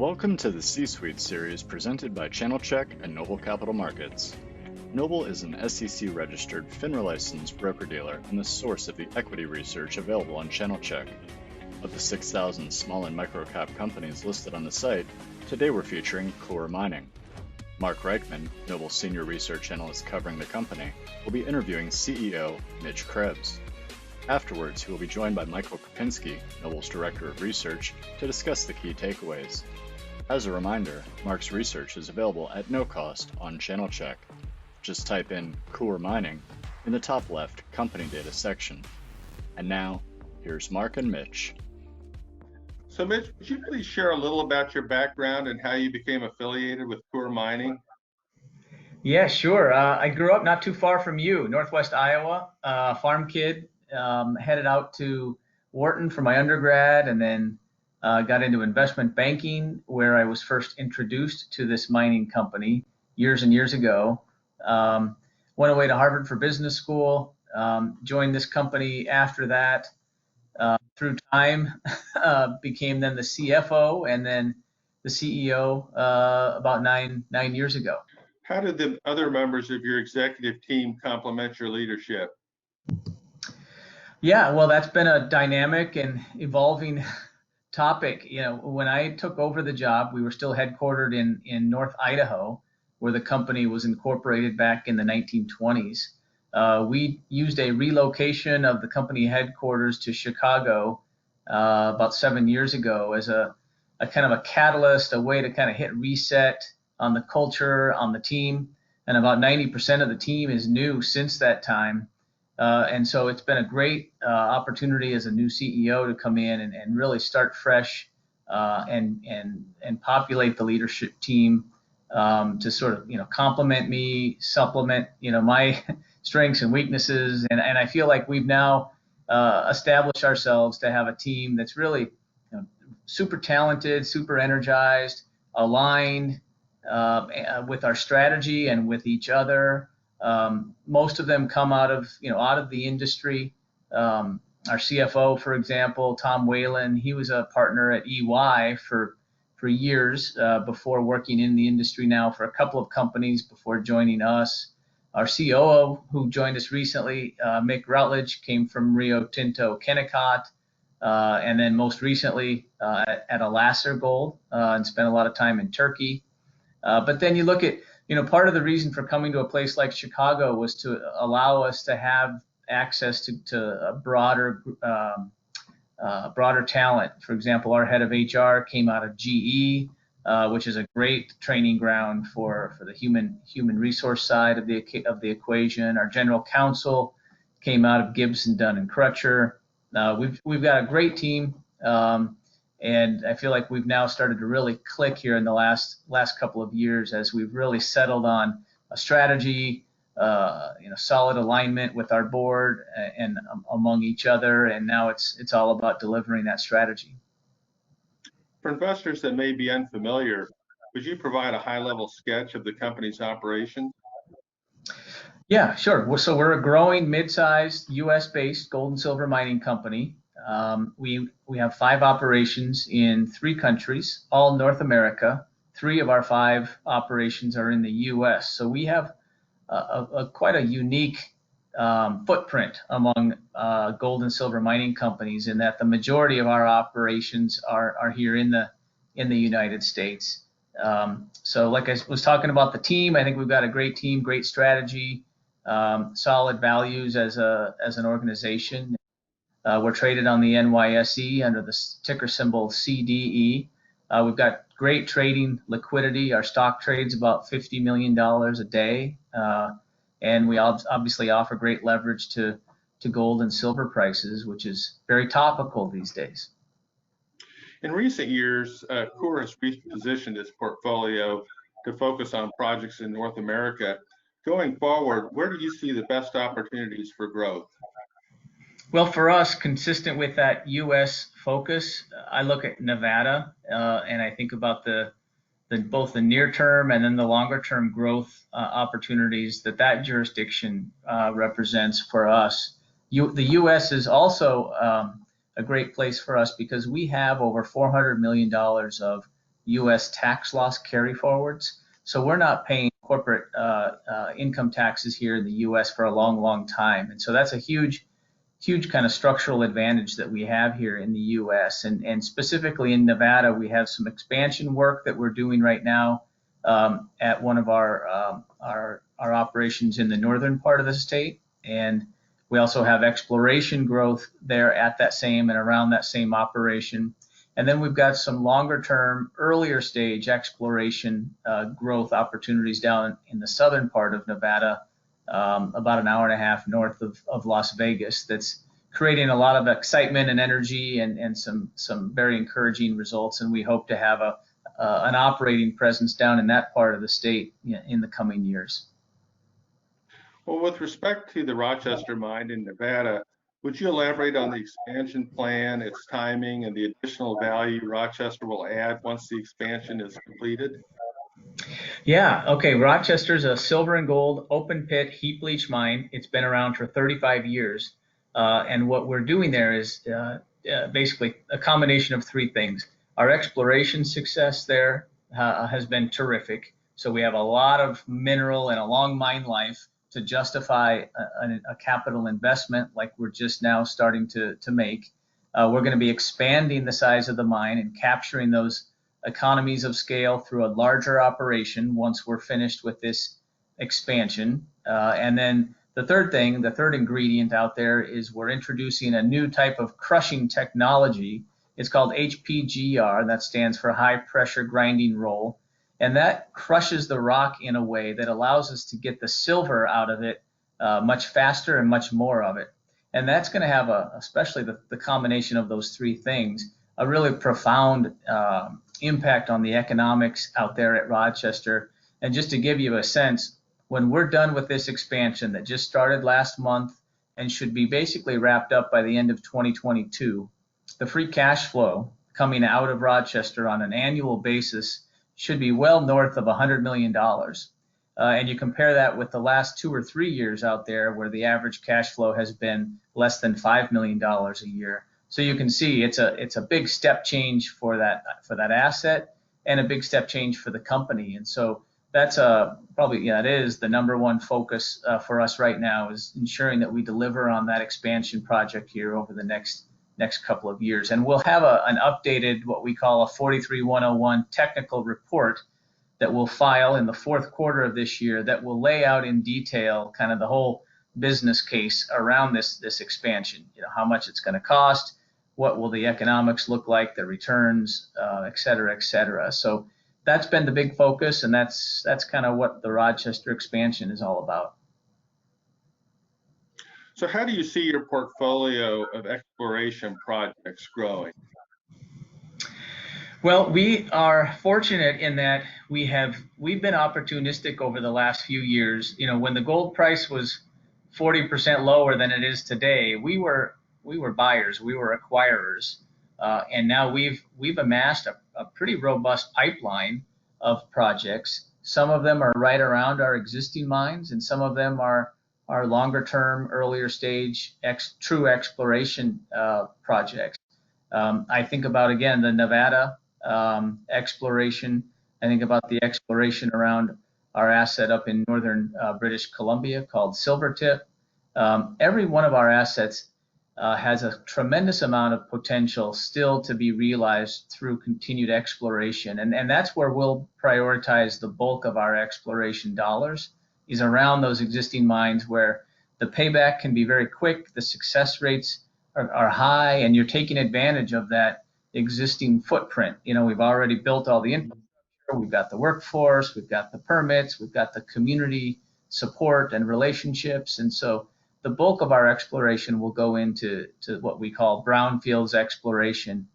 Welcome to the C-Suite Series presented by Channelchek and Noble Capital Markets. Noble is an SEC-registered FINRA-licensed broker-dealer and the source of the equity research available on Channelchek. Of the 6,000 small and microcap companies listed on the site, today we're featuring Coeur Mining. Mark Reichman, Noble's senior research analyst covering the company, will be interviewing CEO Mitch Krebs. Afterwards, he will be joined by Michael Kopinski, Noble's Director of Research, to discuss the key takeaways. As a reminder, Mark's research is available at no cost on Channelchek. Just type in Coeur Mining in the top left Company Data section. And now, here's Mark and Mitch. So Mitch, would you please share a little about your background and how you became affiliated with Coeur Mining? Yeah, sure. I grew up not too far from you, Northwest Iowa, farm kid, headed out to Wharton for my undergrad, and then got into investment banking, where I was first introduced to this mining company years and years ago. Went away to Harvard for business school, joined this company after that. Through time, became then the CFO and then the CEO about nine years ago. How did the other members of your executive team complement your leadership? Yeah, well, that's been a dynamic and evolving topic. You know, when I took over the job, we were still headquartered in North Idaho, where the company was incorporated back in the 1920s. We used a relocation of the company headquarters to Chicago about 7 years ago as a kind of a catalyst, a way to kind of hit reset on the culture, on the team. And about 90% of the team is new since that time. And so it's been a great opportunity as a new CEO to come in and really start fresh and populate the leadership team to sort of, complement me, supplement, my strengths and weaknesses. And I feel like we've now established ourselves to have a team that's really super talented, super energized, aligned with our strategy and with each other. Most of them come out of the industry. Our CFO, for example, Tom Whalen, he was a partner at EY for years before working in the industry now for a couple of companies before joining us. Our COO, who joined us recently, Mick Rutledge, came from Rio Tinto Kennecott, and then most recently at Alacer Gold, and spent a lot of time in Turkey. But then you look at, part of the reason for coming to a place like Chicago was to allow us to have access to a broader talent. For example, our head of HR came out of GE, which is a great training ground for the human resource side of the equation. Our general counsel came out of Gibson, Dunn and Crutcher. We've got a great team. And I feel like we've now started to really click here in the last couple of years as we've really settled on a strategy, solid alignment with our board and among each other. And now it's all about delivering that strategy. For investors that may be unfamiliar, would you provide a high-level sketch of the company's operations? Yeah, sure. So we're a growing mid-sized U.S.-based gold and silver mining company. We have 5 operations in 3 countries, all North America. 3 of our 5 operations are in the U.S. So we have quite a unique footprint among gold and silver mining companies in that the majority of our operations are here in the United States. So like I was talking about the team, I think we've got a great team, great strategy, solid values as an organization. We're traded on the NYSE under the ticker symbol CDE. We've got great trading liquidity. Our stock trades about $50 million a day. And we obviously offer great leverage to gold and silver prices, which is very topical these days. In recent years, Coeur has repositioned its portfolio to focus on projects in North America. Going forward, where do you see the best opportunities for growth? Well, for us, consistent with that U.S. focus, I look at Nevada and I think about both the near term and then the longer term growth opportunities that jurisdiction represents for us. The U.S. is also a great place for us because we have over $400 million of U.S. tax loss carry forwards. So we're not paying corporate income taxes here in the U.S. for a long, long time. And so that's a huge kind of structural advantage that we have here in the U.S. And specifically in Nevada, we have some expansion work that we're doing right now at one of our operations in the northern part of the state. And we also have exploration growth there at that same and around that same operation. And then we've got some longer term, earlier stage exploration growth opportunities down in the southern part of Nevada, about an hour and a half north of Las Vegas, that's creating a lot of excitement and energy and some very encouraging results. And we hope to have an operating presence down in that part of the state in the coming years. Well, with respect to the Rochester mine in Nevada, would you elaborate on the expansion plan, its timing, and the additional value Rochester will add once the expansion is completed? Yeah, okay. Rochester's a silver and gold open pit heap leach mine. It's been around for 35 years. And what we're doing there is basically a combination of three things. Our exploration success there has been terrific. So we have a lot of mineral and a long mine life to justify a capital investment like we're just now starting to make. We're going to be expanding the size of the mine and capturing those economies of scale through a larger operation once we're finished with this expansion. And then the third ingredient out there is we're introducing a new type of crushing technology. It's called HPGR, that stands for high pressure grinding roll. And that crushes the rock in a way that allows us to get the silver out of it much faster and much more of it. And that's going to have, especially the combination of those three things, a really profound impact on the economics out there at Rochester. And just to give you a sense, when we're done with this expansion that just started last month and should be basically wrapped up by the end of 2022, the free cash flow coming out of Rochester on an annual basis should be well north of $100 million. And you compare that with the last 2 or 3 years out there where the average cash flow has been less than $5 million a year. So you can see it's a big step change for that asset and a big step change for the company. And so that's probably, it is the number one focus for us right now, is ensuring that we deliver on that expansion project here over the next couple of years. And we'll have an updated, what we call a 43101 technical report that we'll file in the fourth quarter of this year that will lay out in detail kind of the whole business case around this expansion. How much it's going to cost, what will the economics look like, the returns, et cetera, et cetera. So that's been the big focus, and that's kind of what the Rochester expansion is all about. So how do you see your portfolio of exploration projects growing? Well, we are fortunate in that we've been opportunistic over the last few years. When the gold price was 40% lower than it is today, we were buyers, we were acquirers, and now we've amassed a pretty robust pipeline of projects. Some of them are right around our existing mines, and some of them are longer term, earlier stage, true exploration projects. I think about, again, the Nevada exploration. I think about the exploration around our asset up in northern British Columbia called Silvertip. Every one of our assets has a tremendous amount of potential still to be realized through continued exploration. And that's where we'll prioritize the bulk of our exploration dollars, is around those existing mines where the payback can be very quick, the success rates are high, and you're taking advantage of that existing footprint. We've already built all the infrastructure, we've got the workforce, we've got the permits, we've got the community support and relationships. And so the bulk of our exploration will go into what we call brownfields exploration,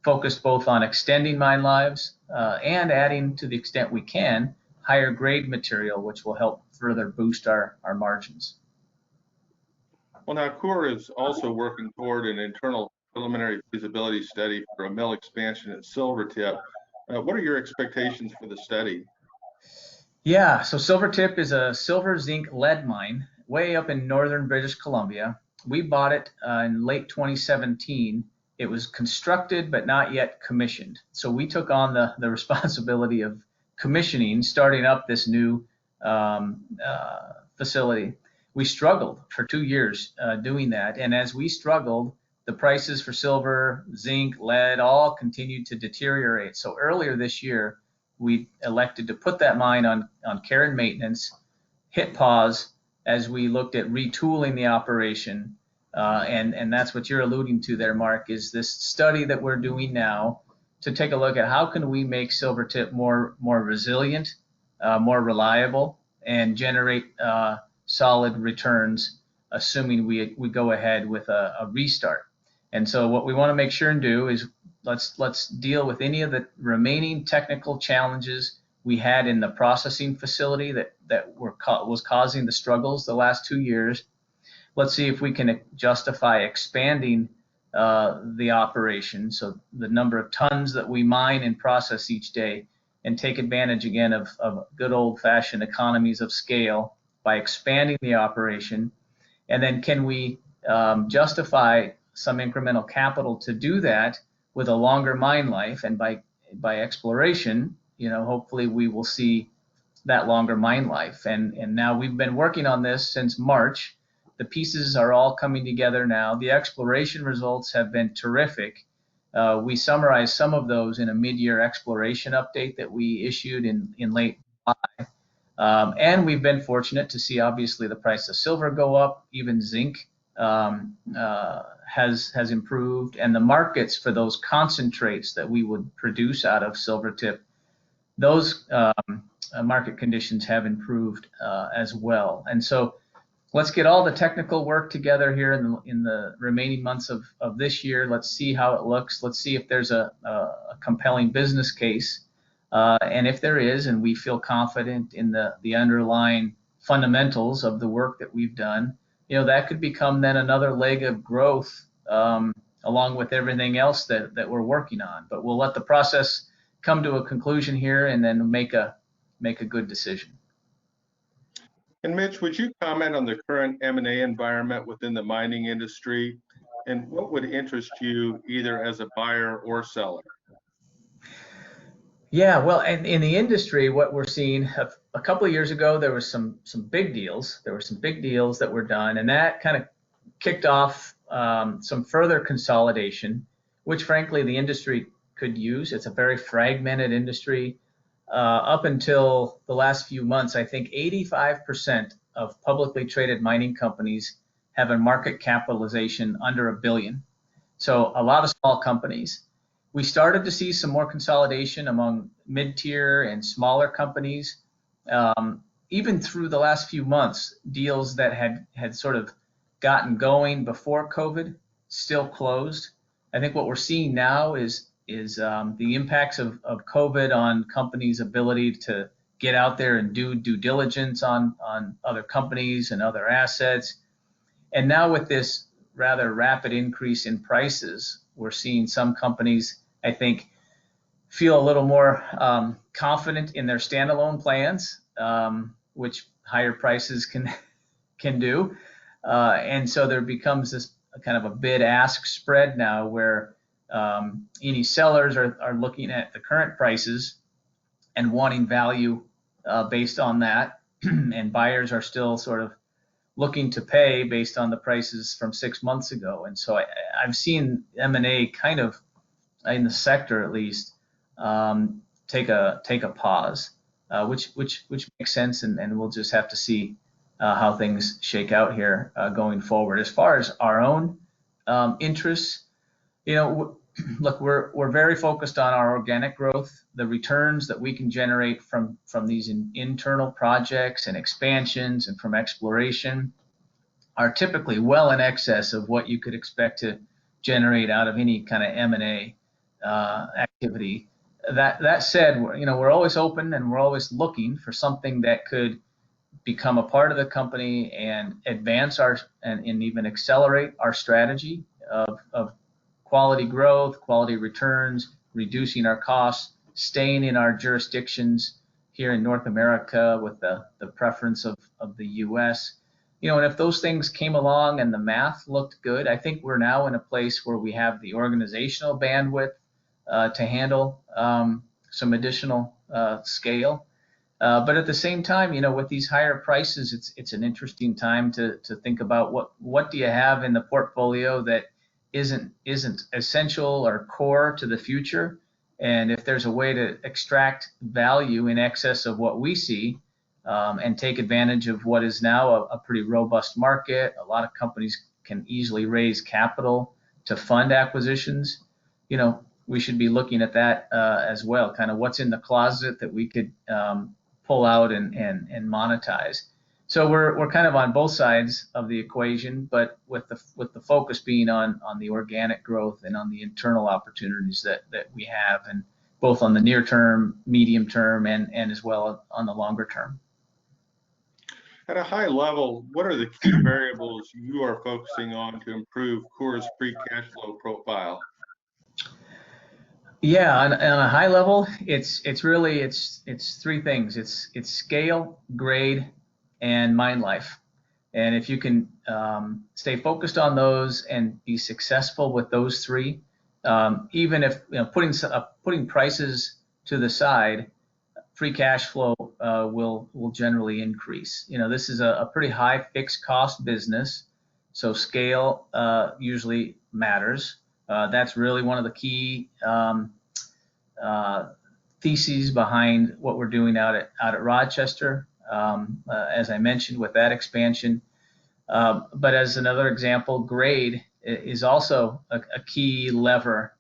focused both on extending mine lives and adding, to the extent we can, higher grade material, which will help further boost our margins. Well, now Coeur is also working toward an internal preliminary feasibility study for a mill expansion at Silvertip. What are your expectations for the study? Yeah, so Silvertip is a silver zinc lead mine way up in northern British Columbia. We bought it in late 2017, it was constructed but not yet commissioned. So we took on the responsibility of commissioning, starting up this new facility. We struggled for 2 years doing that, and as we struggled, the prices for silver, zinc, lead all continued to deteriorate. So earlier this year, we elected to put that mine on care and maintenance, hit pause as we looked at retooling the operation. And that's what you're alluding to there, Mark, is this study that we're doing now to take a look at how can we make Silvertip more resilient, more reliable, and generate solid returns, assuming we go ahead with a restart. And so what we want to make sure and do is let's deal with any of the remaining technical challenges we had in the processing facility that was causing the struggles the last 2 years. Let's see if we can justify expanding the operation, so the number of tons that we mine and process each day, and take advantage again of good old-fashioned economies of scale by expanding the operation. And then can we justify some incremental capital to do that with a longer mine life? And by exploration, hopefully we will see that longer mine life. And now we've been working on this since March. The pieces are all coming together now. The exploration results have been terrific. We summarized some of those in a mid-year exploration update that we issued in late July. And we've been fortunate to see, obviously, the price of silver go up. Even zinc has improved. And the markets for those concentrates that we would produce out of Silvertip, those market conditions have improved as well. And so let's get all the technical work together here in the remaining months of this year. Let's see how it looks. Let's see if there's a compelling business case. And if there is, and we feel confident in the underlying fundamentals of the work that we've done, that could become then another leg of growth along with everything else that we're working on. But we'll let the process come to a conclusion here and then make a good decision. And Mitch, would you comment on the current M&A environment within the mining industry, and what would interest you either as a buyer or seller? Yeah, well, and in the industry, what we're seeing, a couple of years ago, there was some big deals. There were some big deals that were done, and that kind of kicked off some further consolidation, which frankly the industry could use. It's a very fragmented industry. Up until the last few months, I think 85% of publicly traded mining companies have a market capitalization under $1 billion. So a lot of small companies. We started to see some more consolidation among mid-tier and smaller companies. Even through the last few months, deals that had sort of gotten going before COVID still closed. I think what we're seeing now is the impacts of COVID on companies' ability to get out there and do due diligence on other companies and other assets. And now with this rather rapid increase in prices, we're seeing some companies, I think, feel a little more confident in their standalone plans, which higher prices can do. And so there becomes this kind of a bid-ask spread now where any sellers are looking at the current prices and wanting value based on that, and buyers are still sort of looking to pay based on the prices from 6 months ago. And so I've seen M&A kind of, in the sector at least, take a pause, which makes sense, and we'll just have to see how things shake out here going forward. As far as our own interests, look, we're very focused on our organic growth. The returns that we can generate from these internal projects and expansions and from exploration are typically well in excess of what you could expect to generate out of any kind of M&A activity. That said, we're always open and we're always looking for something that could become a part of the company and advance and even accelerate our strategy of quality growth, quality returns, reducing our costs, staying in our jurisdictions here in North America with the preference of the U.S. And if those things came along and the math looked good, I think we're now in a place where we have the organizational bandwidth to handle some additional scale. But at the same time, with these higher prices, it's an interesting time to think about what do you have in the portfolio that isn't essential or core to the future, and if there's a way to extract value in excess of what we see, and take advantage of what is now a pretty robust market. A lot of companies can easily raise capital to fund acquisitions. We should be looking at that as well, kind of what's in the closet that we could pull out and monetize. So we're kind of on both sides of the equation, but with the focus being on the organic growth and on the internal opportunities that we have, and both on the near term, medium term, and as well on the longer term. At a high level, what are the key variables you are focusing on to improve Coeur's free cash flow profile? Yeah, on a high level, it's really three things. It's scale, grade, and mine life. And if you can stay focused on those and be successful with those three, even if putting prices to the side, free cash flow will generally increase. This is a pretty high fixed cost business, so scale usually matters. That's really one of the key theses behind what we're doing out at Rochester, as I mentioned, with that expansion. But as another example, grade is also a key lever.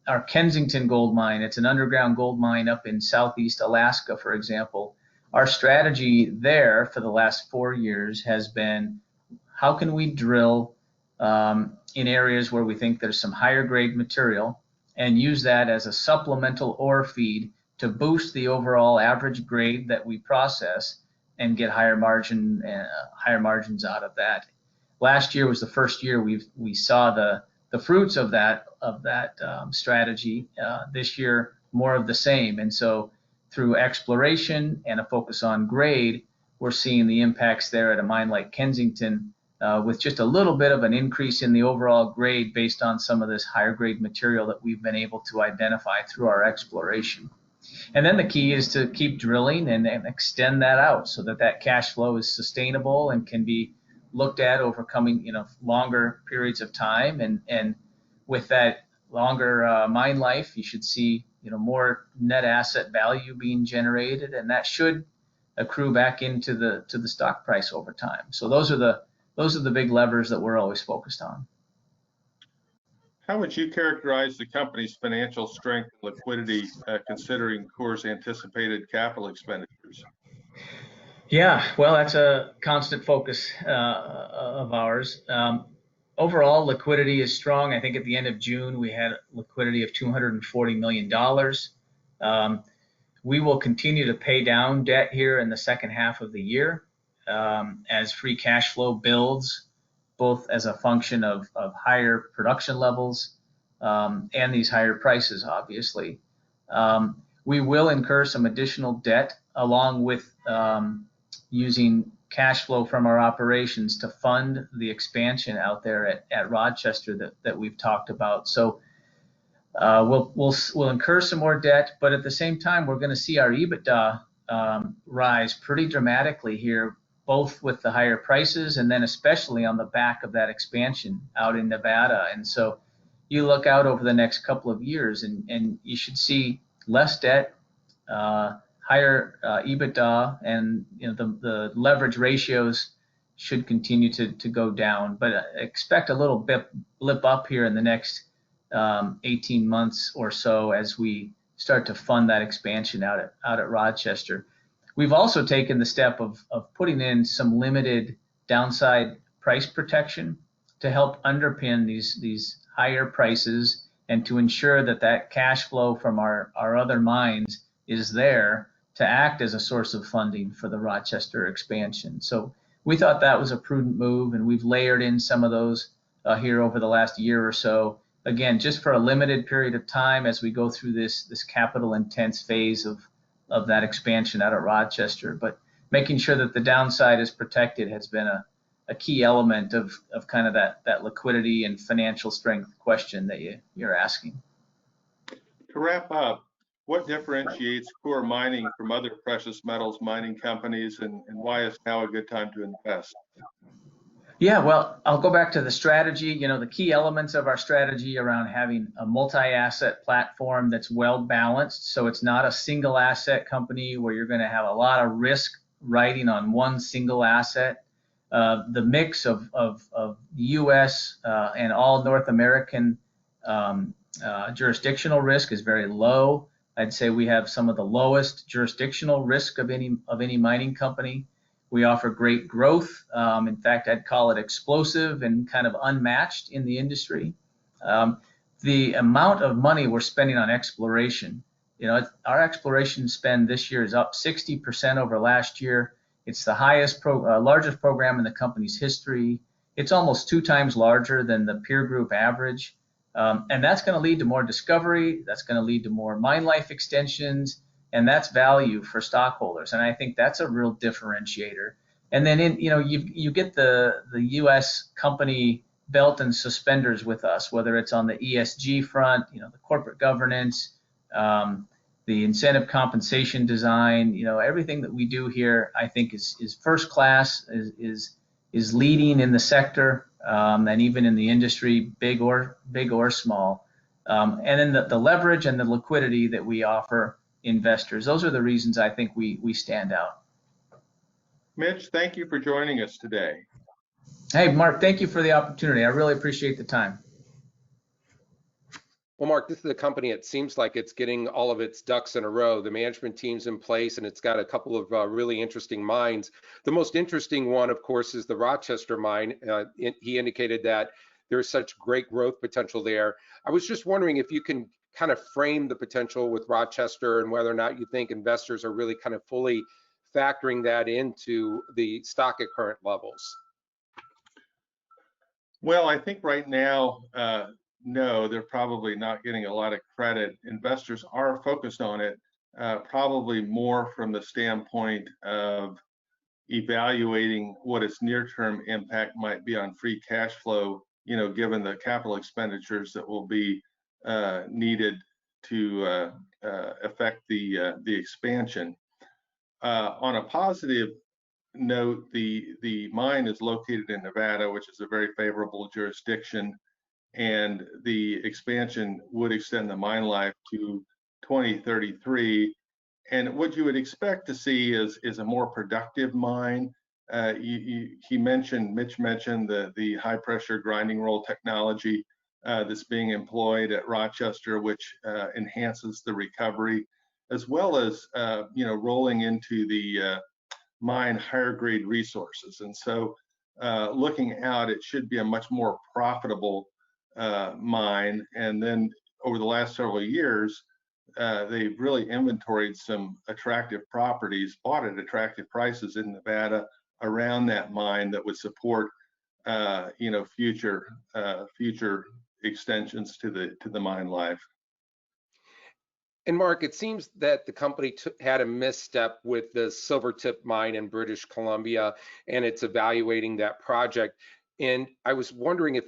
Our Kensington gold mine, it's an underground gold mine up in southeast Alaska, for example. Our strategy there for the last 4 years has been, how can we drill in areas where we think there's some higher grade material and use that as a supplemental ore feed to boost the overall average grade that we process and get higher margins out of that. Last year was the first year we saw the fruits of that strategy. This year, more of the same. And so through exploration and a focus on grade, we're seeing the impacts there at a mine like Kensington, with just a little bit of an increase in the overall grade based on some of this higher grade material that we've been able to identify through our exploration. And then the key is to keep drilling and extend that out so that cash flow is sustainable and can be looked at over coming, longer periods of time. And with that longer mine life, you should see, more net asset value being generated, and that should accrue back into the stock price over time. So those are the big levers that we're always focused on. How would you characterize the company's financial strength and liquidity, considering Coeur's anticipated capital expenditures? Yeah, well, that's a constant focus of ours. Overall, liquidity is strong. I think at the end of June, we had liquidity of $240 million. We will continue to pay down debt here in the second half of the year as free cash flow builds, both as a function of higher production levels and these higher prices, obviously. We will incur some additional debt along with using cash flow from our operations to fund the expansion out there at Rochester that we've talked about. So we'll incur some more debt, but at the same time, we're going to see our EBITDA rise pretty dramatically here, both with the higher prices and then especially on the back of that expansion out in Nevada. And so you look out over the next couple of years and you should see less debt, higher EBITDA, and the leverage ratios should continue to go down. But expect a little blip up here in the next 18 months or so as we start to fund that expansion out at Rochester. We've also taken the step of putting in some limited downside price protection to help underpin these higher prices and to ensure that cash flow from our other mines is there to act as a source of funding for the Rochester expansion. So we thought that was a prudent move, and we've layered in some of those here over the last year or so. Again, just for a limited period of time as we go through this capital intense phase of that expansion out at Rochester. But making sure that the downside is protected has been a key element of kind of that liquidity and financial strength question that you're asking. To wrap up, what differentiates Coeur Mining from other precious metals mining companies, and why is now a good time to invest? Yeah, well, I'll go back to the strategy. You know, the key elements of our strategy around having a multi-asset platform that's well balanced. So it's not a single asset company where you're going to have a lot of risk riding on one single asset. The mix of U.S. And all North American jurisdictional risk is very low. I'd say we have some of the lowest jurisdictional risk of any mining company. We offer great growth. In fact, I'd call it explosive and kind of unmatched in the industry. The amount of money we're spending on exploration, you know, our exploration spend this year is up 60% over last year. It's the largest program in the company's history. It's almost 2 times larger than the peer group average. And that's going to lead to more discovery. That's going to lead to more mine life extensions. And that's value for stockholders. And I think that's a real differentiator. And then, you get the U.S. company belt and suspenders with us, whether it's on the ESG front, you know, the corporate governance, the incentive compensation design, you know, everything that we do here, I think is first class, is leading in the sector, and even in the industry, big or small. And then the leverage and the liquidity that we offer investors. Those are the reasons I think we stand out. Mitch, thank you for joining us today. Hey, Mark, thank you for the opportunity. I really appreciate the time. Well, Mark, this is a company, it seems like it's getting all of its ducks in a row. The management team's in place, and it's got a couple of really interesting mines. The most interesting one, of course, is the Rochester mine. He indicated that there's such great growth potential there. I was just wondering if you can kind of frame the potential with Rochester and whether or not you think investors are really kind of fully factoring that into the stock at current levels. Well, I think right now, no, they're probably not getting a lot of credit. Investors are focused on it, probably more from the standpoint of evaluating what its near-term impact might be on free cash flow, you know, given the capital expenditures that will be needed to affect the expansion. On a positive note, the mine is located in Nevada, which is a very favorable jurisdiction, and the expansion would extend the mine life to 2033. And what you would expect to see is a more productive mine. Mitch mentioned the high pressure grinding roll technology that's being employed at Rochester, which enhances the recovery, as well as rolling into the mine higher grade resources. And so looking out, it should be a much more profitable mine. And then over the last several years, they've really inventoried some attractive properties, bought at attractive prices in Nevada around that mine that would support future extensions to the mine life. And Mark, it seems that the company had a misstep with the Silvertip mine in British Columbia, and it's evaluating that project. And I was wondering if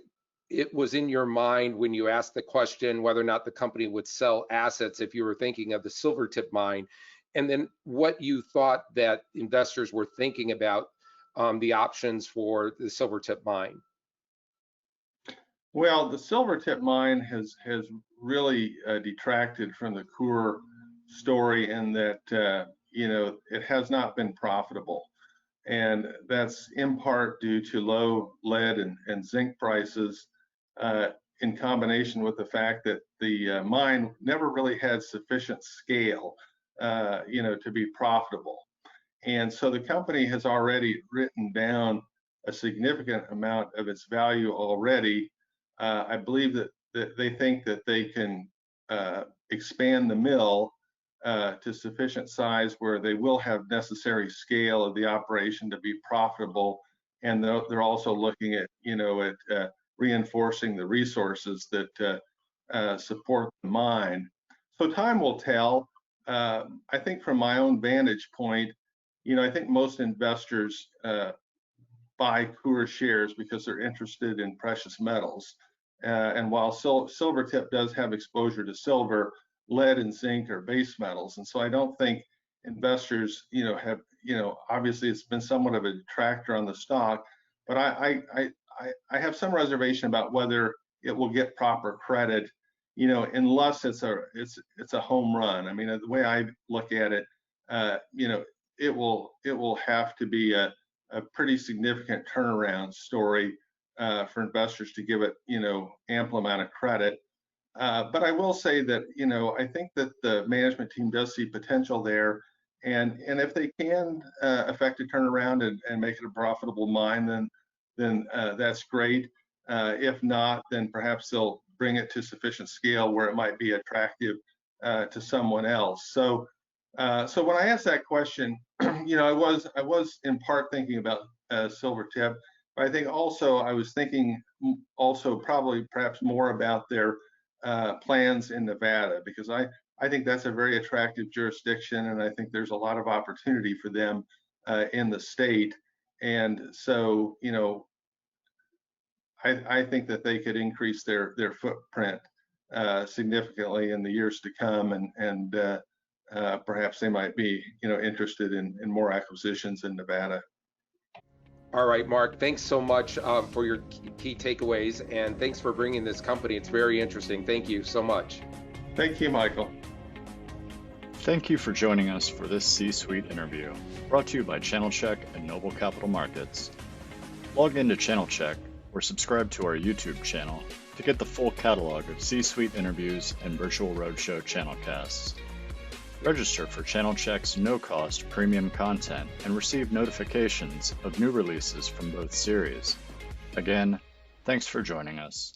it was in your mind when you asked the question whether or not the company would sell assets if you were thinking of the Silvertip mine, and then what you thought that investors were thinking about the options for the Silvertip mine. Well, the Silvertip mine has really detracted from the Coeur story in that it has not been profitable, and that's in part due to low lead and zinc prices, in combination with the fact that the mine never really had sufficient scale, to be profitable. And so the company has already written down a significant amount of its value already. I believe that they think that they can expand the mill to sufficient size where they will have necessary scale of the operation to be profitable. And they're also looking at, reinforcing the resources that support the mine. So time will tell. I think from my own vantage point, I think most investors buy Coeur shares because they're interested in precious metals. And while Silvertip does have exposure to silver, lead and zinc are base metals. And so I don't think investors, have, obviously it's been somewhat of a detractor on the stock, but I have some reservation about whether it will get proper credit, unless it's a home run. I mean, the way I look at it, it will have to be a pretty significant turnaround story for investors to give it, ample amount of credit. But I will say that, I think that the management team does see potential there. And if they can effect a turnaround and make it a profitable mine, then that's great. If not, then perhaps they'll bring it to sufficient scale where it might be attractive to someone else. So when I asked that question, I was in part thinking about Silvertip, but I think also I was thinking also probably perhaps more about their plans in Nevada, because I think that's a very attractive jurisdiction, and I think there's a lot of opportunity for them in the state. And so, I think that they could increase their footprint significantly in the years to come, and perhaps they might be, interested in more acquisitions in Nevada. All right, Mark, thanks so much for your key takeaways, and thanks for bringing this company. It's very interesting. Thank you so much. Thank you, Michael. Thank you for joining us for this C-Suite interview, brought to you by Channelchek and Noble Capital Markets. Log into Channelchek or subscribe to our YouTube channel to get the full catalog of C-Suite interviews and virtual roadshow channelcasts. Register for Channelchek's no-cost premium content and receive notifications of new releases from both series. Again, thanks for joining us.